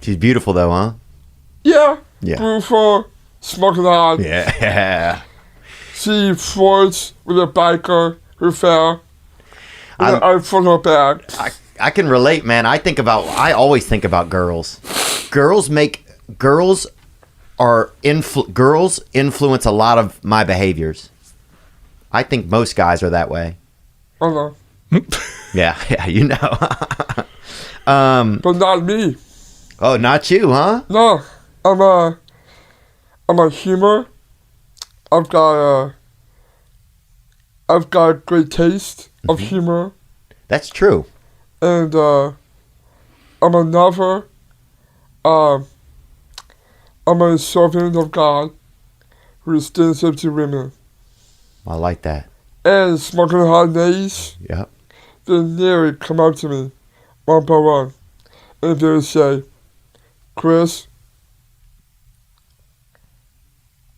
She's beautiful though, huh? Yeah. Yeah. Beautiful, smoking hot. Yeah. She flirts with a biker who fell in an unfunnel bag. I can relate, man. I always think about girls. Girls influence a lot of my behaviors. I think most guys are that way. Oh Yeah, you know. no. But not me. Oh, not you, huh? No. I'm a humor. I've got great taste of humor. That's true. And I'm a lover. I'm a servant of God who stands up to women. I like that. And smoking hot ladies, Yep. they nearly come up to me one by one. And they'll say, Chris,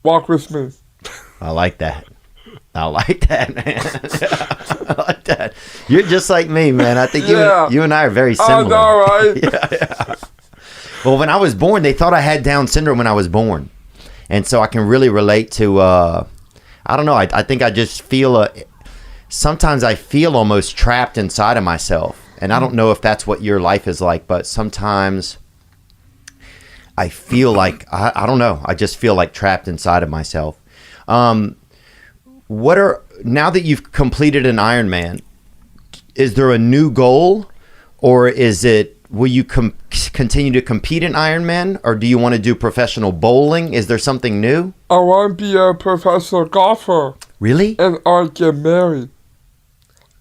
walk with me. I like that. I like that, man. I like that. You're just like me, man. I think you and I are very similar. I know, right? Yeah. Well, when I was born, they thought I had Down syndrome when I was born. And so I can really relate to, I don't know, I think I just feel, sometimes I feel almost trapped inside of myself. And I don't know if that's what your life is like, but sometimes I feel like, I don't know, I just feel like trapped inside of myself. Now that you've completed an Ironman, is there a new goal, or will you continue to compete in Ironman, or do you want to do professional bowling? Is there something new? I want to be a professional golfer. Really? And I would get married.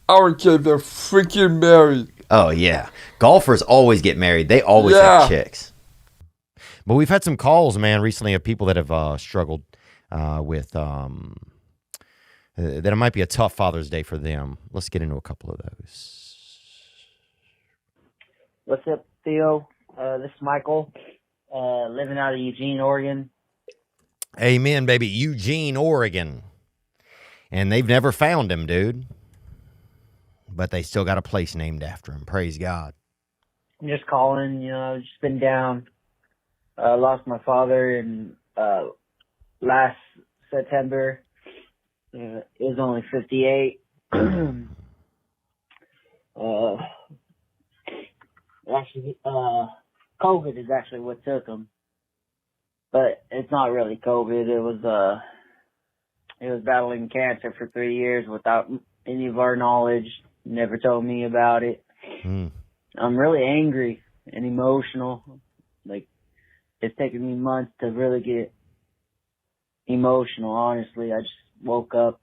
I would get the freaking married. Oh, yeah. Golfers always get married. They always have chicks. But we've had some calls, man, recently of people that have struggled with that it might be a tough Father's Day for them. Let's get into a couple of those. What's up, Theo? This is Michael, living out of Eugene, Oregon. Amen, baby. Eugene, Oregon. And they've never found him, dude. But they still got a place named after him. Praise God. I'm just calling, I've just been down. Lost my father in last September. He was only 58. Actually, COVID is actually what took him. But it's not really COVID. He was battling cancer for 3 years without any of our knowledge. Never told me about it. I'm really angry and emotional. Like, it's taken me months to really get emotional, honestly. I just woke up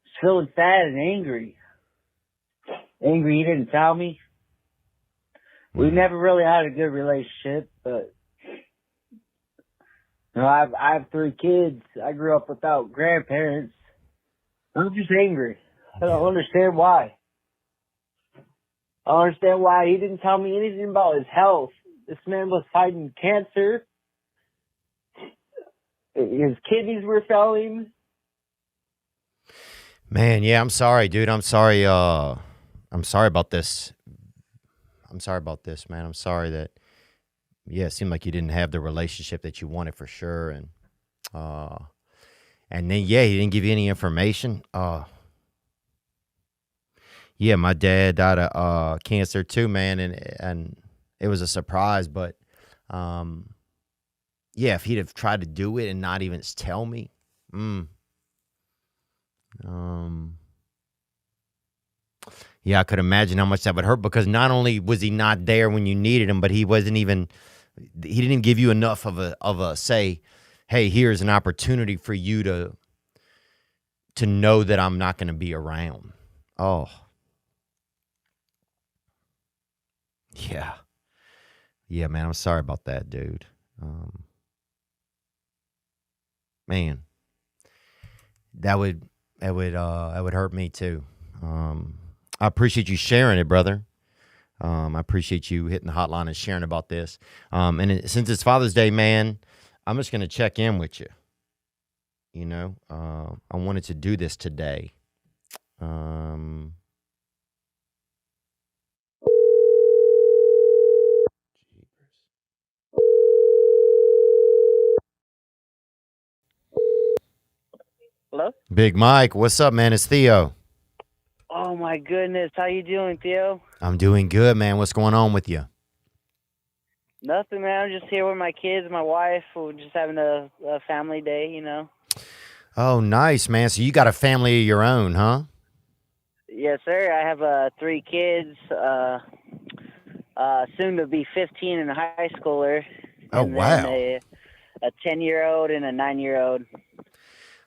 just feeling sad and angry. Angry he didn't tell me. We never really had a good relationship, but I have 3 kids. I grew up without grandparents. I'm just angry. I don't understand why. I don't understand why he didn't tell me anything about his health. This man was fighting cancer. His kidneys were failing. Man, yeah, I'm sorry, dude. I'm sorry about this. I'm sorry about this, man. I'm sorry that, it seemed like you didn't have the relationship that you wanted for sure. And then, he didn't give you any information. Yeah, my dad died of cancer too, man. And it was a surprise, but, if he'd have tried to do it and not even tell me, I could imagine how much that would hurt, because not only was he not there when you needed him, but he didn't even give you enough of a say, hey, here's an opportunity for you to know that I'm not going to be around. Oh. Yeah. Yeah, man, I'm sorry about that, dude. Man, that would hurt me too. I appreciate you sharing it, brother. I appreciate you hitting the hotline and sharing about this. Since it's Father's Day, man, I'm just going to check in with you. I wanted to do this today. Hello? Big Mike, what's up, man? It's Theo. Oh, my goodness. How you doing, Theo? I'm doing good, man. What's going on with you? Nothing, man. I'm just here with my kids, my wife. We're just having a family day, you know. Oh, nice, man. So you got a family of your own, huh? Yes, sir. I have 3 kids, soon to be 15 and a high schooler. Oh, And wow. then a 10-year-old and a 9-year-old.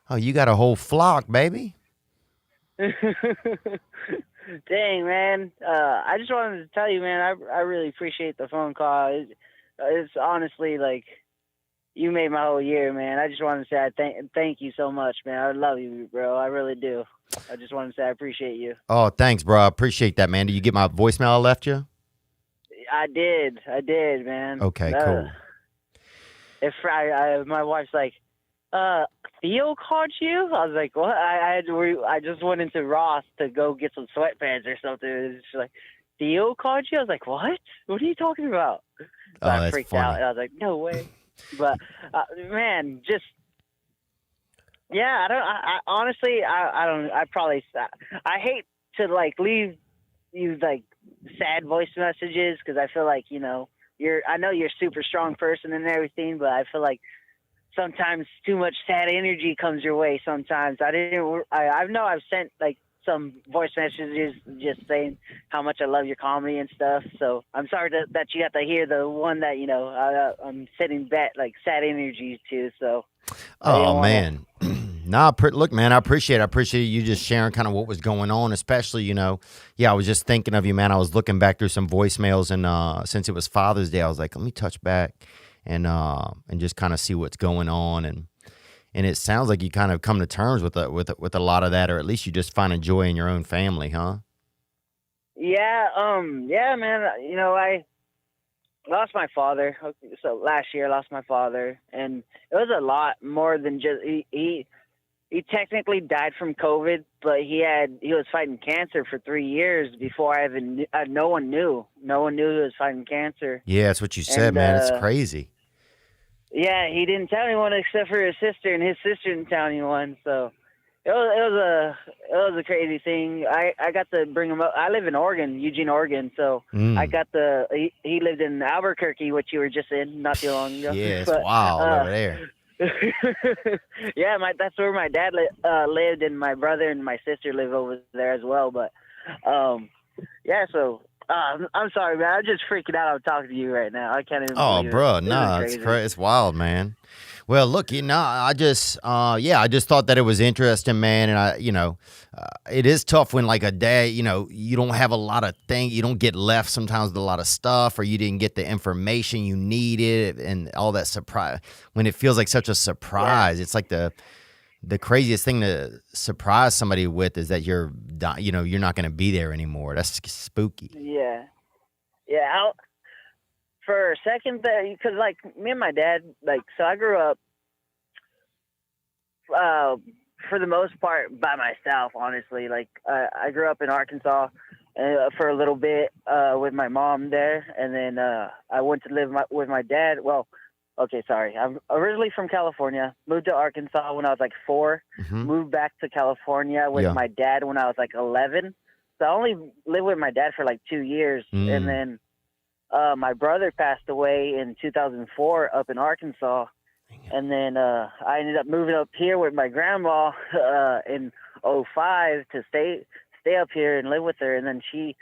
Oh, you got a whole flock, baby. Dang, man. I just wanted to tell you, man, I really appreciate the phone call. It's honestly like you made my whole year, man. I just wanted to say I thank you so much, man. I love you, bro. I really do. I just wanted to say I appreciate you. Oh, thanks, bro. I appreciate that, man. Did you get my voicemail I left you? I did, man. Okay, cool. If my wife's like, Theo called you? I was like, what? I just went into Ross to go get some sweatpants or something. And she's like, Theo called you? I was like, what? What are you talking about? So I that's freaked funny. out. And I was like, no way. But man, just yeah. I honestly, I don't. I hate to like leave you like sad voice messages because I feel like I know you're a super strong person and everything, but I feel like sometimes too much sad energy comes your way. Sometimes I know I've sent like some voice messages just saying how much I love your comedy and stuff. So I'm sorry that you have to hear the one that I'm sending back like sad energy to. So. Oh man, look, man, I appreciate you just sharing kind of what was going on, especially I was just thinking of you, man. I was looking back through some voicemails, and since it was Father's Day, I was like, let me touch back and just kind of see what's going on, and it sounds like you kind of come to terms with a lot of that, or at least you just find joy in your own family, huh? Yeah, yeah, man. I lost my father. So last year, I lost my father, and it was a lot more than just he technically died from COVID, but he was fighting cancer for 3 years before I even no one knew he was fighting cancer. Yeah, that's what you said, man. It's crazy. Yeah, he didn't tell anyone except for his sister, and his sister didn't tell anyone. So it was a crazy thing. I got to bring him up. I live in Oregon, Eugene, Oregon. So I got he lived in Albuquerque, which you were just in not too long ago. Yeah, it's wild over there. Yeah, that's where my dad lived, and my brother and my sister live over there as well. But yeah, so I'm sorry, man. I'm just freaking out. I'm talking to you right now. I can't even. Oh, believe bro, it. no, it's crazy. It's wild, man. Well, look, I just thought that it was interesting, man, and it is tough when like a day, you don't have a lot of things, you don't get left sometimes with a lot of stuff, or you didn't get the information you needed, and all that surprise. When it feels like such a surprise, It's like the craziest thing to surprise somebody with is that you're not going to be there anymore. That's spooky. Yeah. For a second there, because like me and my dad, like, so I grew up for the most part by myself, honestly. Like I grew up in Arkansas for a little bit with my mom there, and then I went to live with my dad. Well, okay, sorry. I'm originally from California, moved to Arkansas when I was like 4, moved back to California with my dad when I was like 11. So I only lived with my dad for like 2 years, and then my brother passed away in 2004 up in Arkansas, and then I ended up moving up here with my grandma in '05 to stay up here and live with her, and then she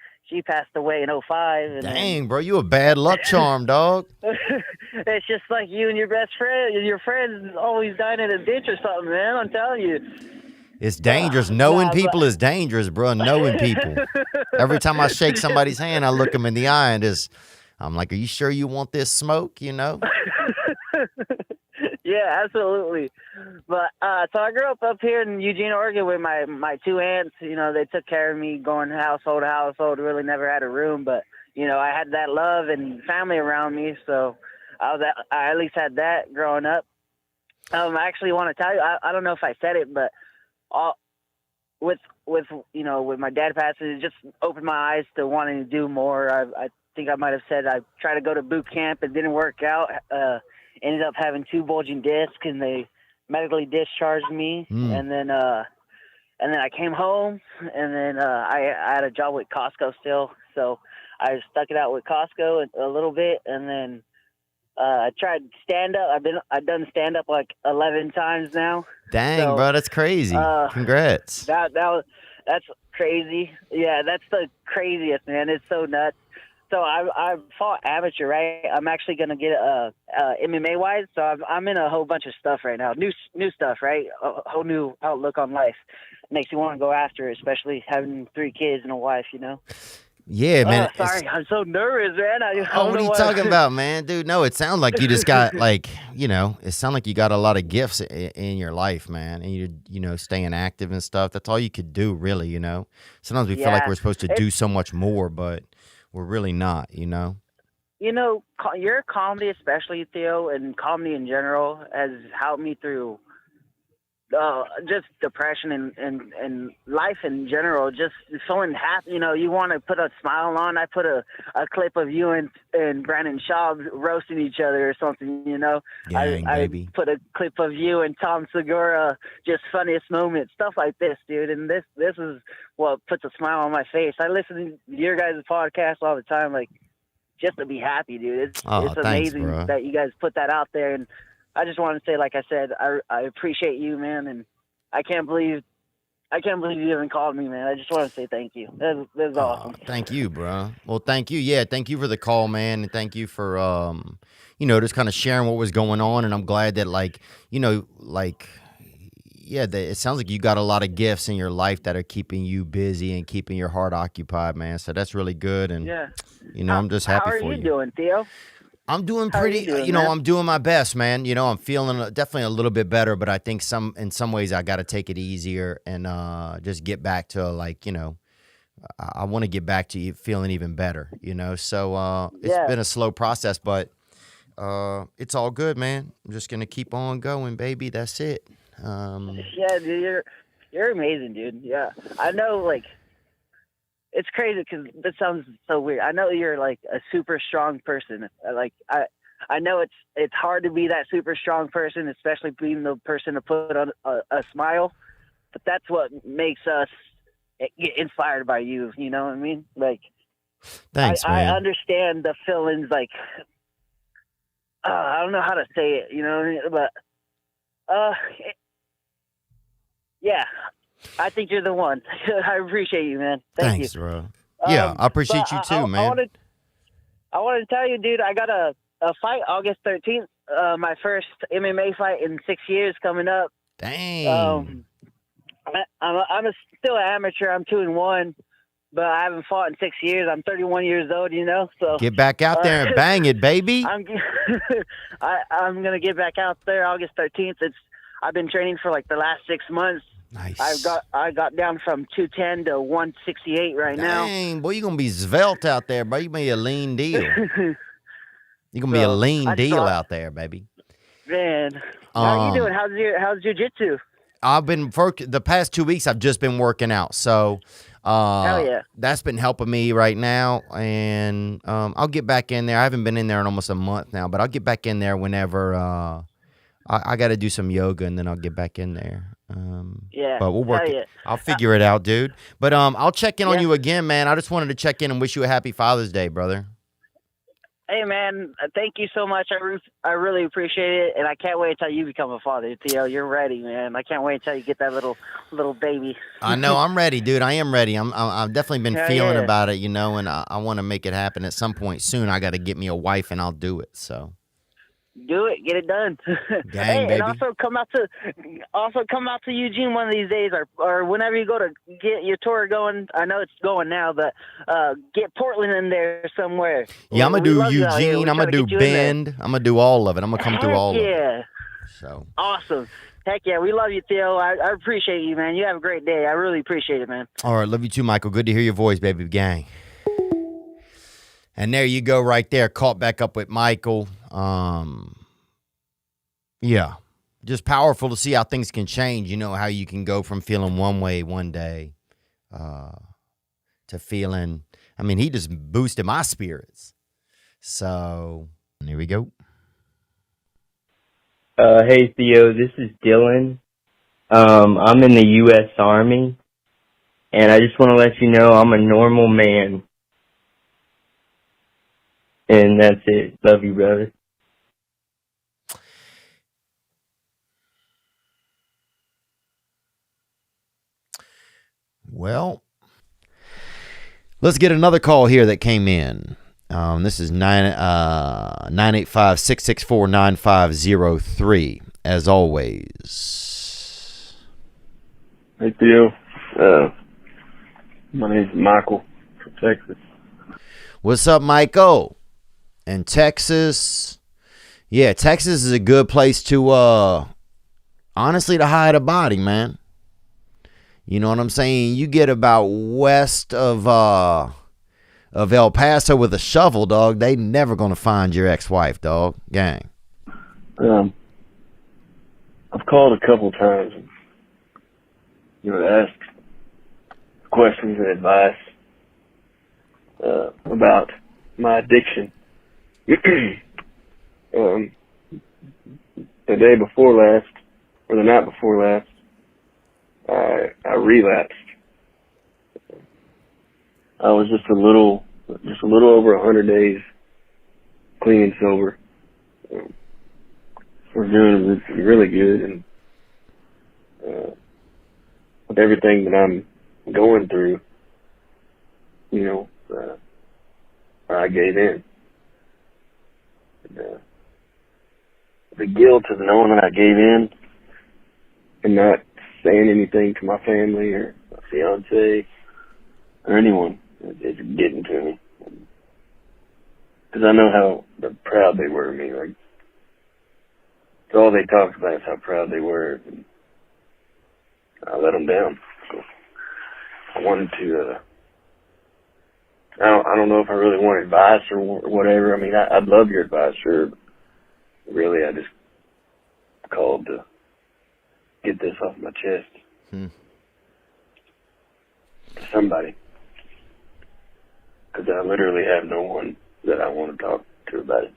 passed away in '05. And dang, bro, you a bad luck charm, dog. It's just like you and your best friend, your friends always dying in a ditch or something, man. I'm telling you. It's dangerous. Knowing people is dangerous, bro. Knowing people. Every time I shake somebody's hand, I look them in the eye and I'm like, are you sure you want this smoke, Yeah, absolutely. But so I grew up here in Eugene, Oregon with my 2 aunts. They took care of me going household to household, really never had a room. But, I had that love and family around me. So I at least had that growing up. I actually want to tell you, I don't know if I said it, but with my dad passing, it just opened my eyes to wanting to do more. I think I might have said I tried to go to boot camp. It didn't work out. Ended up having 2 bulging discs, and they medically discharged me, and then I came home, and then I had a job with Costco still, so I stuck it out with Costco a little bit, and then I tried stand up. I've done stand up like 11 times now. Dang, so, bro, that's crazy. Congrats. That's crazy. Yeah, that's the craziest, man. It's so nuts. So I fought amateur, right? I'm actually gonna get MMA wise. So I'm in a whole bunch of stuff right now, new stuff, right? A whole new outlook on life. Makes you want to go after it, especially having 3 kids and a wife, you know. Yeah, man. Sorry, I'm so nervous, man. What are you talking about, man? Dude, no, it sounds like you just got like, it sounds like you got a lot of gifts in your life, man. And you're staying active and stuff. That's all you could do, really, Sometimes we feel like we're supposed to do so much more, but we're really not, Your comedy, especially, Theo, and comedy in general, has helped me through just depression and life in general, just feeling happy. You want to put a smile on. I put a clip of you and Brandon Shaw roasting each other or something, Gang, I baby. put a clip of you and Tom Segura, just funniest moments, stuff like this, dude. And this is what puts a smile on my face. I listen to your guys' podcast all the time, like, just to be happy, dude. It's thanks, amazing bro. that you guys put that out there. And I just want to say, like I said, I appreciate you, man, and I can't believe you even called me, man. I just want to say thank you. That's awesome. Thank you, bro. Well, thank you. Yeah, thank you for the call, man, and thank you for just kind of sharing what was going on. And I'm glad that it sounds like you got a lot of gifts in your life that are keeping you busy and keeping your heart occupied, man. So that's really good. And I'm just happy for you. How are you doing, Theo? I'm doing pretty, I'm doing my best, man. I'm feeling definitely a little bit better, but I think in some ways I got to take it easier and just get back to I want to get back to feeling even better, So it's been a slow process, but it's all good, man. I'm just going to keep on going, baby. That's it. Yeah, dude, you're amazing, dude. Yeah, I know, it's crazy because that sounds so weird. I know you're like a super strong person. I know it's hard to be that super strong person, especially being the person to put on a smile. But that's what makes us get inspired by you. You know what I mean? Thanks, man. I understand the feelings. I don't know how to say it. You know what I mean? But yeah. I think you're the one. I appreciate you, man. Thanks, you. Bro. Yeah, I appreciate you too, man. I wanted to tell you, dude, I got a fight August 13th, my first MMA fight in 6 years coming up. Dang. I'm still an amateur. I'm 2-1, but I haven't fought in 6 years. I'm 31 years old, so. Get back out there and bang it, baby. I'm going to get back out there August 13th. I've been training for the last 6 months. Nice. I got down from 210 to 168 right now. Dang, boy, you're going to be svelte out there, bro. You're going to be a lean deal. You're going to be a lean deal out there, baby. Man, how are you doing? How's jiu-jitsu? I've been, for the past 2 weeks, I've just been working out. So hell yeah. That's been helping me right now. And I'll get back in there. I haven't been in there in almost a month now, but I'll get back in there whenever I got to do some yoga, and then I'll get back in there. Yeah, but we'll work it. I'll figure it out, dude. But I'll check in on you again, man. I just wanted to check in and wish you a happy Father's Day, brother. Hey, man, thank you so much. I really appreciate it, and I can't wait until you become a father, Theo. You're ready, man. I can't wait until you get that little baby. I know, I'm ready, dude. I am ready. I've definitely been feeling about it, and I want to make it happen at some point soon. I got to get me a wife, and I'll do it. So. Do it, get it done. Gang, baby. And also come out to Eugene one of these days, or whenever you go to get your tour going. I know it's going now, but get Portland in there somewhere. Yeah, I'm gonna do Eugene. I'm gonna do Bend. I'm gonna do all of it. I'm gonna come through all of it. Yeah. So awesome. Heck yeah, we love you, Theo. I appreciate you, man. You have a great day. I really appreciate it, man. All right, love you too, Michael. Good to hear your voice, baby gang. And there you go right there. Caught back up with Michael. Yeah, just powerful to see how things can change. How you can go from feeling one way one day to feeling, he just boosted my spirits. So here we go. Hey Theo, this is Dylan. I'm in the U.S. Army, and I just want to let you know I'm a normal man. And that's it. Love you, brother. Well, let's get another call here that came in. This is 985-664-9503, as always. Hey, Theo. My name's Michael from Texas. What's up, Michael? In Texas. Yeah, Texas is a good place to, honestly, to hide a body, man. You know what I'm saying? You get about west of El Paso with a shovel, dog, they never gonna find your ex-wife, dog. Gang. I've called a couple times and, asked questions and advice about my addiction. The day before last, or the night before last, I relapsed. I was just a little over 100 days clean and sober. We're doing really good, and with everything that I'm going through, I gave in. And, the guilt of knowing that I gave in and not saying anything to my family or my fiance or anyone, it's getting to me. Because I know how proud they were of me. Like, it's all they talked about is how proud they were. And I let them down. So I wanted to, I don't know if I really want advice or whatever. I mean, I'd love your advice, sure. But really, I just called to get this off my chest. To somebody. Because I literally have no one that I want to talk to about it.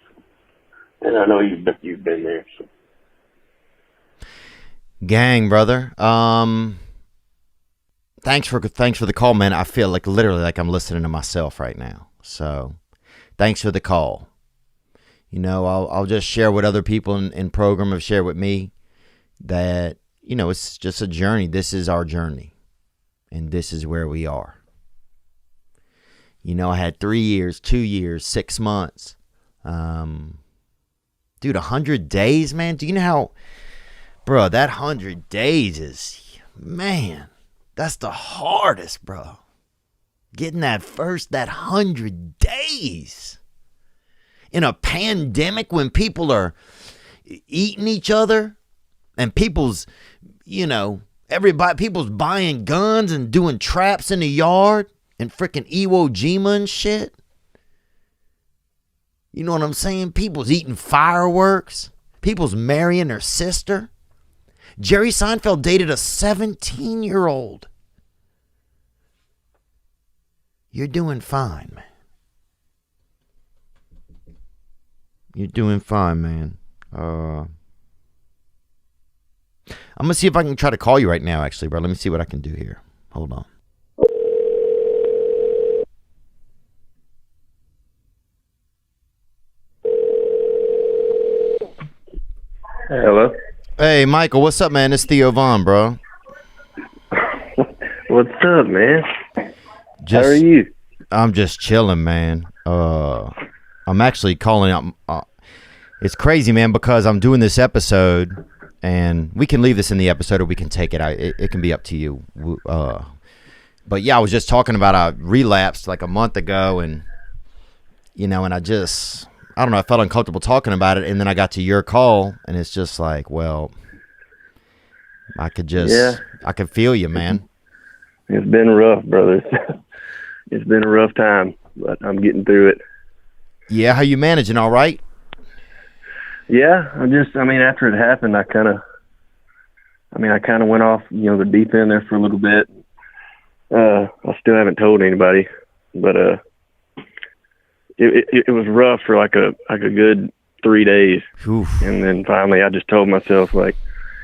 And I know you've been there. So. Gang, brother. Thanks for the call, man. I feel like literally like I'm listening to myself right now. So, thanks for the call. I'll just share what other people in program have shared with me, that it's just a journey. This is our journey, and this is where we are. I had 3 years, 2 years, 6 months. Dude, 100 days, man. Do you know how, bro, that 100 days is, man, that's the hardest, bro. Getting that 100 days in a pandemic when people are eating each other and people's buying guns and doing traps in the yard and freaking Iwo Jima and shit. You know what I'm saying? People's eating fireworks. People's marrying their sister. Jerry Seinfeld dated a 17-year-old. You're doing fine, man. You're doing fine, man. I'm going to see if I can try to call you right now, actually, bro. Let me see what I can do here. Hold on. Hello? Hey, Michael, what's up, man? It's Theo Vaughn, bro. What's up, man? How are you? I'm just chilling, man. I'm actually calling out. It's crazy, man, because I'm doing this episode, and we can leave this in the episode or we can take it out. It can be up to you. But yeah, I was just talking about I relapsed like a month ago, and and I don't know, I felt uncomfortable talking about it, and then I got to your call, and it's just like, well, I could feel you, man. It's been rough, brother. It's been a rough time, but I'm getting through it. Yeah, how you managing? All right? Yeah, after it happened, I kind of went off, the deep end there for a little bit. I still haven't told anybody, but it was rough for like a good 3 days. Oof. And then finally I just told myself, like,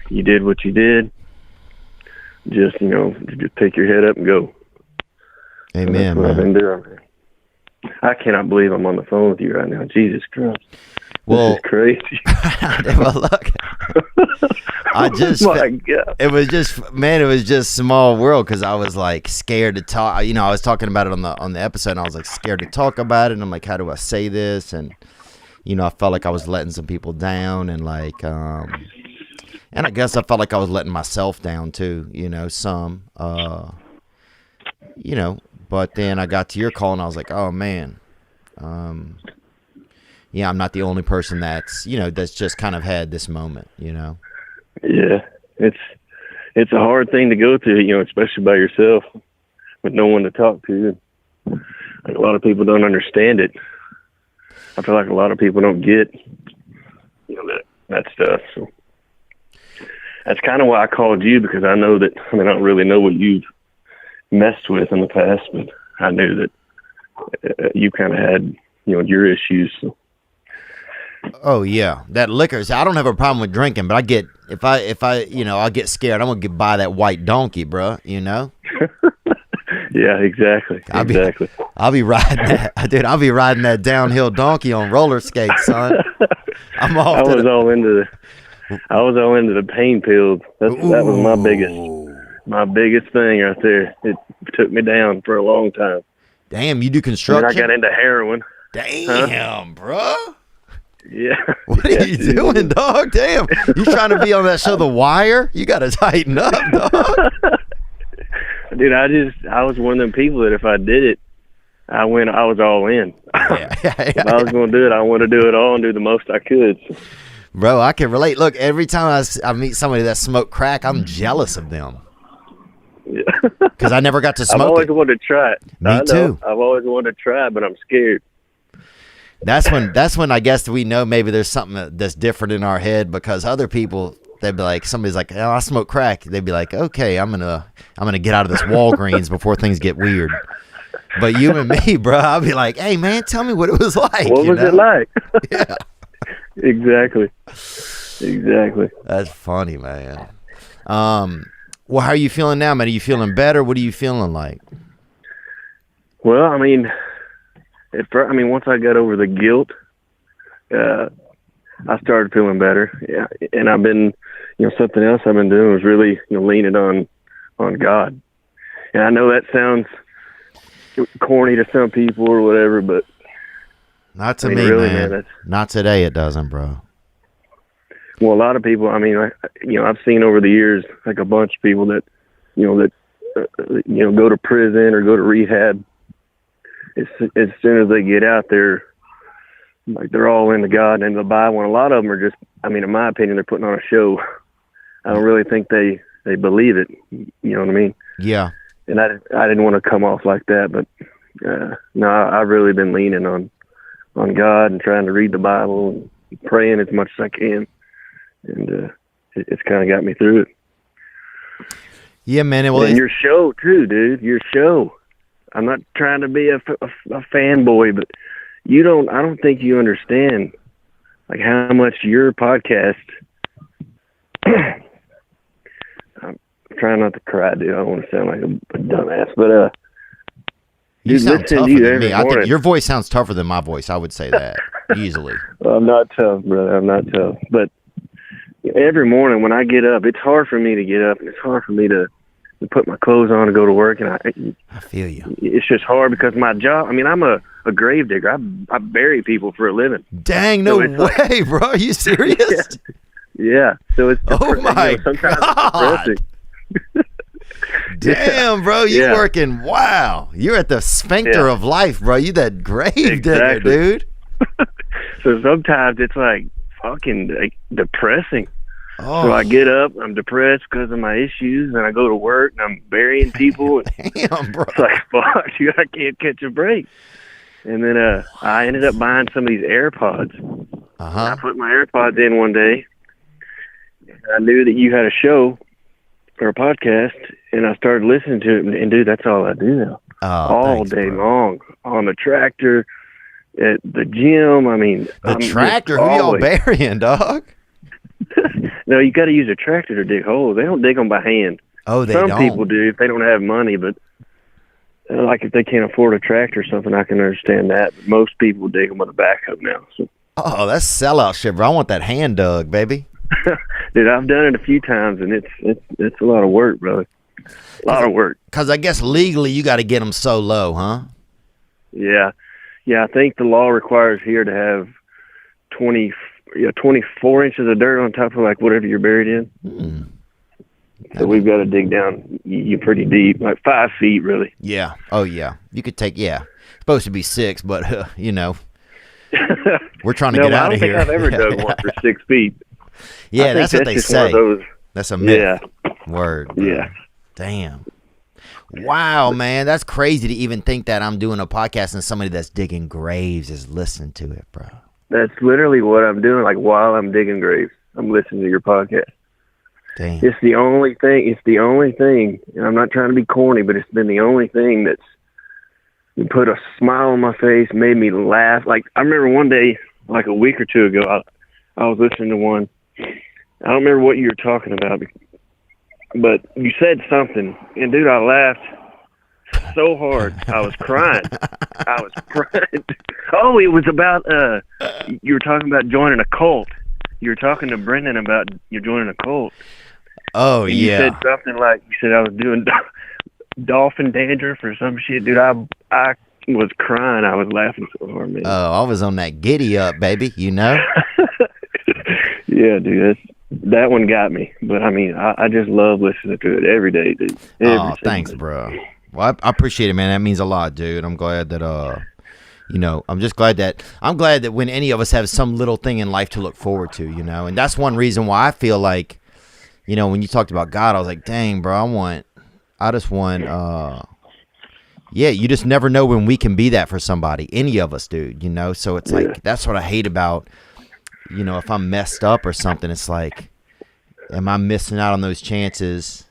you did what you did. Just, just pick your head up and go. Amen, and that's what I've man. been doing. I cannot believe I'm on the phone with you right now. Jesus Christ. Well, this is crazy. Well, look, I just, My God. it was just small world, because I was like scared to talk. I was talking about it on the episode, and I was like scared to talk about it. And I'm like, how do I say this? And I felt like I was letting some people down, and like, and I guess I felt like I was letting myself down too. Some, But then I got to your call, and I was like, oh man. Yeah, I'm not the only person that's just kind of had this moment, Yeah, it's a hard thing to go through, especially by yourself with no one to talk to. Like, a lot of people don't understand it. I feel like a lot of people don't get, that stuff. So that's kind of why I called you, because I know that, I don't really know what you've messed with in the past, but I knew that you kind of had, your issues. So. Oh yeah, that liquor. I don't have a problem with drinking, but I get if I I get scared. I'm gonna buy that white donkey, bro. Yeah, exactly. I'll be riding that, dude. I'll be riding that downhill donkey on roller skates, son. I'm off. I was all into the pain pills. That was my biggest thing right there. It took me down for a long time. Damn, you do construction? And I got into heroin. Damn, bro. Yeah. What are you doing, dog? Damn. You trying to be on that show The Wire? You got to tighten up, dog. Dude, I was one of them people that if I did it, I was all in. Yeah. If I was going to do it, I want to do it all and do the most I could. Bro, I can relate. Look, every time I meet somebody that smoked crack, I'm jealous of them. Yeah. Because I never got to smoke I've always wanted to try it. Me too. I've always wanted to try it, but I'm scared. That's when I guess we know maybe there's something that's different in our head, because other people, they'd be like, somebody's like, oh, I smoke crack. They'd be like, okay, I'm gonna get out of this Walgreens before things get weird. But you and me, bro, I'll be like, hey man, tell me what it was like. What was it like? Yeah. Exactly. That's funny, man. Well, how are you feeling now, man? Are you feeling better? What are you feeling like? Well, once I got over the guilt, I started feeling better. Yeah, and I've been, something else I've been doing was really, leaning on God. And I know that sounds corny to some people or whatever, but not to me, really, man. Not today. It doesn't, bro. Well, a lot of people. I've seen over the years like a bunch of people that, go to prison or go to rehab. As soon as they get out, they're all into God and the Bible. And a lot of them are just, in my opinion, they're putting on a show. I don't really think they believe it. You know what I mean? Yeah. And I didn't want to come off like that, but no, I've really been leaning on God and trying to read the Bible and praying as much as I can, and it's kind of got me through it. Yeah, man. And your show too, dude. Your show. I'm not trying to be a fanboy, but I don't think you understand like how much your podcast. I'm trying not to cry, dude. I don't want to sound like a dumbass, but you sound tougher than me. I morning. think your voice sounds tougher than my voice. I would say that easily. Well, I'm not tough, brother. I'm not tough, but every morning when I get up, it's hard for me to get up, and it's hard for me to put my clothes on and go to work, and I feel you. It's just hard because my job. I'm a grave digger. I bury people for a living. Dang, no way, bro. Are you serious? Yeah. So it's oh my God. Damn, bro, you working? Wow, you're at the sphincter of life, bro. You that grave digger, dude. So sometimes it's like fucking depressing. Oh. So I get up, I'm depressed because of my issues, and I go to work and I'm burying people. Damn, bro. It's like, fuck, dude, I can't catch a break. And then I ended up buying some of these AirPods. I put my AirPods in one day. I knew that you had a show or a podcast, and I started listening to it. And dude, that's all I do now. All day long on the tractor, at the gym. I mean, The I'm just tractor? Who y'all always- burying, dog? No, you got to use a tractor to dig holes. They don't dig them by hand. Oh, they Some don't. people do if they don't have money, but like if they can't afford a tractor or something, I can understand that. But most people dig them with a backhoe now. So, Oh, that's sellout shit, bro. I want that hand dug, baby. dude, I've done it a few times, and it's a lot of work, brother. A lot of work. Because I guess legally you got to get them so low, huh? Yeah. I think the law requires here to have 24 inches of dirt on top of like whatever you're buried in. So we've got to dig down you pretty deep, like 5 feet, really. Yeah. Oh, yeah. You could take, supposed to be 6, but, you know, we're trying to get out of here. I don't think I've ever dug one for 6 feet. Yeah, I think that's what they just one of say. those- That's a myth. Yeah. Word. Bro. Yeah. Damn. Wow, man. That's crazy to even think that I'm doing a podcast and somebody that's digging graves is listening to it, bro. That's literally what I'm doing. Like while I'm digging graves, I'm listening to your podcast. Damn. It's the only thing, and I'm not trying to be corny, but it's been the only thing that's put a smile on my face, made me laugh. Like, I remember one day, like a week or two ago, I was listening to one. I don't remember what you were talking about, but you said something, and dude, I laughed so hard. I was crying. Oh, it was about, you were talking about joining a cult. You were talking to Brendan about you joining a cult. Oh, And yeah. You said something like, you said I was doing dolphin dandruff or some shit. Dude, I was crying. I was laughing so hard, man. Oh, I was on that giddy up, baby, you know? Yeah, dude, that one got me. But, I mean, I just love listening to it every day, dude. Oh, thanks, bro. Well, I appreciate it, man. That means a lot, dude. I'm glad that, you know, I'm glad that when any of us have some little thing in life to look forward to, you know, and that's one reason why I feel like, you know, when you talked about God, I was like, dang, bro, I just want, you just never know when we can be that for somebody, any of us, dude, you know? So it's like, that's what I hate about, you know, if I'm messed up or something, it's like, am I missing out on those chances?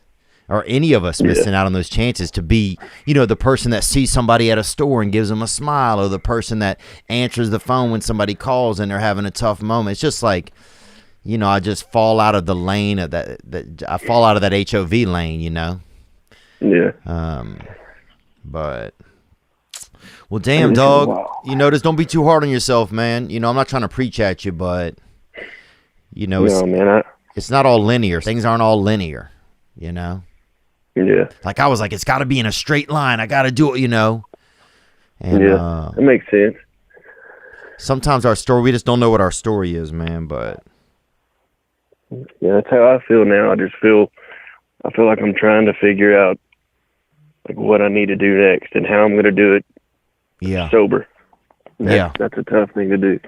Or any of us missing out on those chances to be, you know, the person that sees somebody at a store and gives them a smile, or the person that answers the phone when somebody calls and they're having a tough moment. It's just like, you know, I just fall out of the lane of that I fall out of that HOV lane, you know? Yeah. But, well, damn, dog, you know, just don't be too hard on yourself, man. You know, I'm not trying to preach at you, but, you know, it's not all linear. Things aren't all linear, you know? Yeah. Like I was like, it's got to be in a straight line. I got to do it, you know. And, that makes sense. Sometimes our story, we just don't know what our story is, man. But yeah, that's how I feel now. I feel like I'm trying to figure out like what I need to do next and how I'm going to do it. Yeah. Sober. That's a tough thing to do.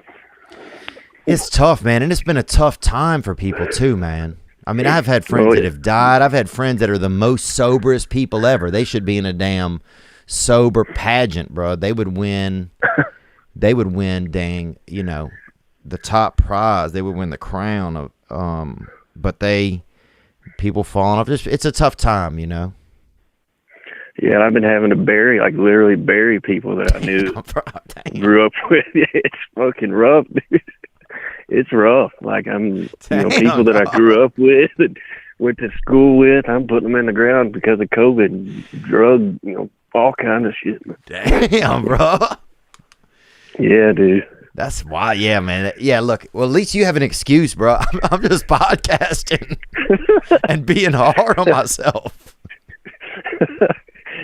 It's tough, man, and it's been a tough time for people too, man. I mean, I've had friends that have died. I've had friends that are the most soberest people ever. They should be in a damn sober pageant, bro. They would win. Dang, you know, the top prize. They would win the crown of. But people falling off. It's a tough time, you know. Yeah, I've been having to literally bury people that I knew, grew up with. It's fucking rough, dude. It's rough. Like people that I grew up with and went to school with, I'm putting them in the ground because of COVID, drug, all kind of shit. Damn, bro. Yeah, dude. That's why, yeah, man. Yeah, look, well, at least you have an excuse, bro. I'm just podcasting and being hard on myself.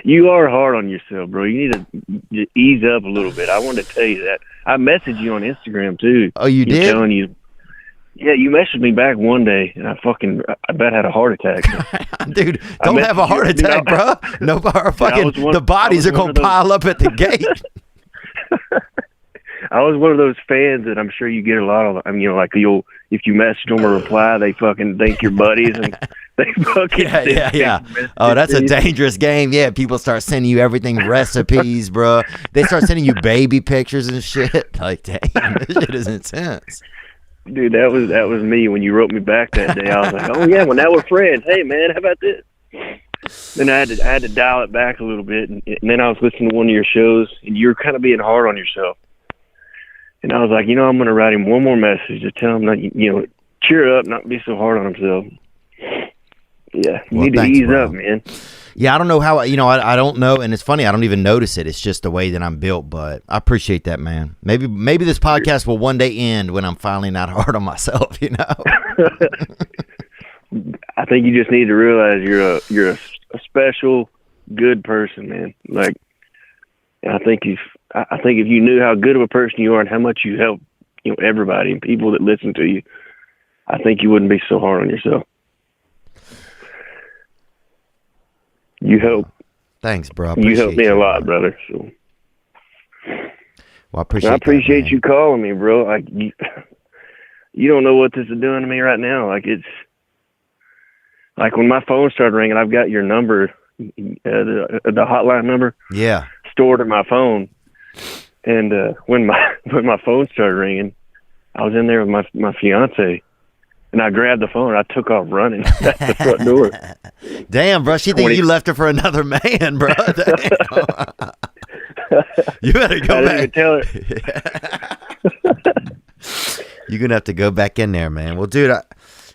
You are hard on yourself, bro. You need to ease up a little bit. I wanted to tell you that. I messaged you on Instagram, too. Oh, you did? Telling you. Yeah, you messaged me back one day, and I bet I had a heart attack. Dude, don't have a heart attack, bro. No, the bodies are going to pile up at the gate. I was one of those fans that I'm sure you get a lot of. I mean, like if you message them or reply, they fucking think you're buddies and they fucking yeah. Oh, that's a dangerous game. Yeah, people start sending you everything, recipes, bro. They start sending you baby pictures and shit. Like, damn, this shit is intense. Dude, that was me when you wrote me back that day. I was like, oh yeah, well now we're friends. Hey man, how about this? Then I had to dial it back a little bit, and then I was listening to one of your shows, and you're kind of being hard on yourself. And I was like, I'm going to write him one more message to tell him that, cheer up, not be so hard on himself. Yeah, you need to ease up, man. Yeah, I don't know how, I don't know. And it's funny, I don't even notice it. It's just the way that I'm built, but I appreciate that, man. Maybe this podcast will one day end when I'm finally not hard on myself, I think you just need to realize you're a special, good person, man. Like, I think if you knew how good of a person you are and how much you help, everybody and people that listen to you, I think you wouldn't be so hard on yourself. You help. Thanks, bro. You help me a lot, brother. So, well, I appreciate you calling me, bro. Like you don't know what this is doing to me right now. Like it's like when my phone started ringing, I've got your number, the hotline number, stored in my phone. And when my phone started ringing, I was in there with my fiance. And I grabbed the phone and I took off running at the front door. Damn, bro. She think you left her for another man, bro. You better go back. I didn't even tell her. You're going to have to go back in there, man. Well, dude, I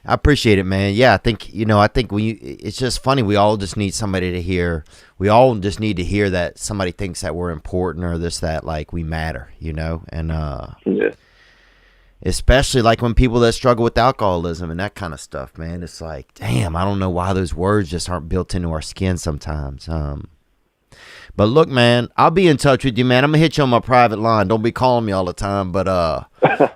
appreciate it, man. Yeah, I think it's just funny. We all just need somebody to hear. We all just need to hear that somebody thinks that we're important or that, like, we matter, And, yeah. Especially like when people that struggle with alcoholism and that kind of stuff, man, it's like, damn, I don't know why those words just aren't built into our skin sometimes. But look, man, I'll be in touch with you, man. I'm gonna hit you on my private line. Don't be calling me all the time, but I